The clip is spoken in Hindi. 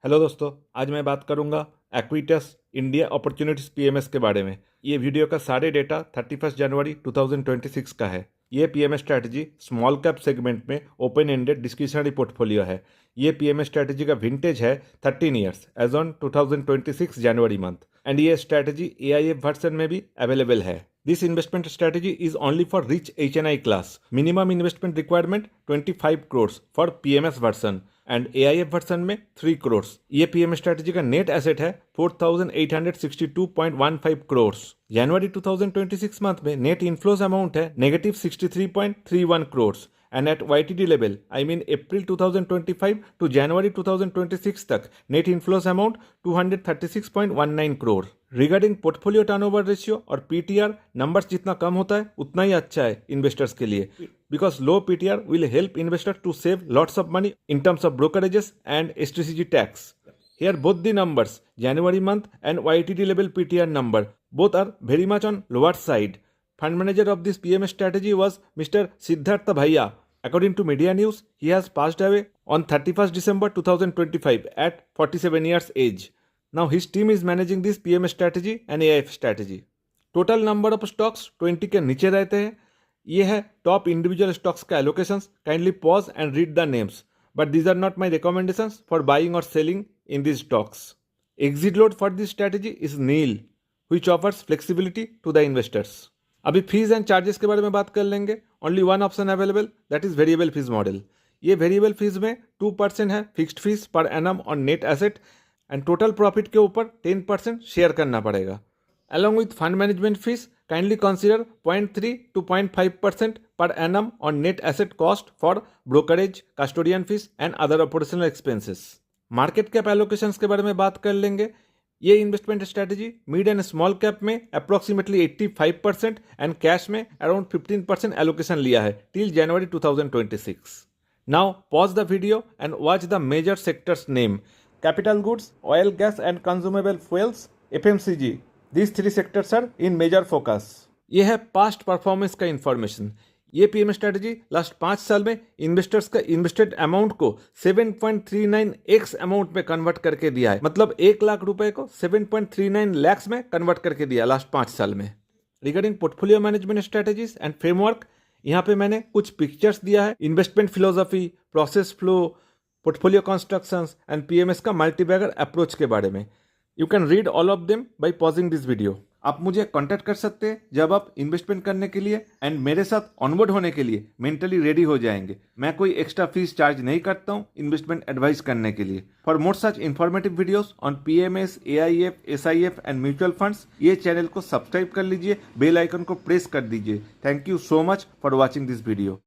हेलो दोस्तों, आज मैं बात करूंगा एक्विटस इंडिया अपॉर्चुनिटीज पीएमएस के बारे में। ये वीडियो का सारे डेटा 31 जनवरी 2026 का है। ये PMS strategy small cap segment में ओपन एंडेड डिस्क्रिशनरी पोर्टफोलियो है। ये पीएमएस स्ट्रैटेजी का विंटेज है 13 years as on 2026 January month and ये स्ट्रैटेजी एआईएफ वर्जन में भी अवेलेबल है। This investment strategy is only for rich HNI class. Minimum investment requirement 25 crores for PMS version and AIF version में 3 crores। ये पीएम स्ट्रेटेजी का नेट एसेट है 4,862.15 crores। जनवरी 2026 मंथ में नेट इनफ्लोज अमाउंट है negative 63.31 crores and at YTD level I mean April 2025 to January 2026 तक net inflows amount 236.19 crore। Regarding portfolio turnover ratio और पीटीआर नंबर्स जितना कम होता है उतना ही अच्छा है इन्वेस्टर्स के लिए, because low PTR will help investor to save lots of money in terms of brokerages and STCG tax. Here both the numbers, January month and YTD level PTR number, both are very much on lower side. Fund manager of this PMS strategy was Mr. Siddhartha Bhaiya. According to media news, he has passed away on 31st December 2025 at 47 years age. Now his team is managing this PMS strategy and AIF strategy. Total number of stocks 20 के नीचे रहते हैं। ये है टॉप इंडिविजुअल स्टॉक्स का allocations. Kindly pause and read the names, but these are not my recommendations for buying or selling in these stocks. Exit load for this strategy is nil, which offers flexibility to the investors. अभी फीस एंड चार्जेस के बारे में बात कर लेंगे। Only one option available, that is variable fees model. ये वेरिएबल फीस में 2% है fixed fees per annum on net asset and total profit के ऊपर 10% शेयर करना पड़ेगा। Along with fund management fees, kindly consider 0.3 to 0.5% per annum on net asset cost for brokerage, custodian fees and other operational expenses. Market cap allocations के बारे में बात कर लेंगे। ये investment strategy mid and small cap में अप्रोक्सीमेटली 85% एंड कैश में अराउंड 15% एलोकेशन लिया है till January 2026। Now pause the video and watch the major sectors name. Capital goods, oil gas and consumable fuels, FMCG, These 3 sectors are in major focus. ये है पास्ट परफॉर्मेंस का इंफॉर्मेशन। ये पीएम स्ट्रेटेजी लास्ट 5 साल में इन्वेस्टर्स का इन्वेस्टेड अमाउंट को 7.39x अमाउंट में कन्वर्ट करके दिया है। मतलब 1 लाख रुपए को 7.39 lakhs में कन्वर्ट करके दिया लास्ट 5 साल में। Regarding portfolio management strategies and framework, यहाँ पे मैंने कुछ पिक्चर्स दिया है। Investment philosophy, process flow, portfolio constructions and PMS का मल्टीबैगर अप्रोच के बारे में। You can read all of them by pausing this video. आप मुझे कॉन्टैक्ट कर सकते हैं जब आप इन्वेस्टमेंट करने के लिए एंड मेरे साथ ऑनबोर्ड होने के लिए मेंटली रेडी हो जाएंगे। मैं कोई एक्स्ट्रा फीस चार्ज नहीं करता हूँ इन्वेस्टमेंट एडवाइस करने के लिए। For more such informative videos on PMS, AIF, SIF and mutual funds, ये चैनल को सब्सक्राइब कर लीजिए, बेल आइकन को प्रेस कर दीजिए। Thank you so much for watching this video.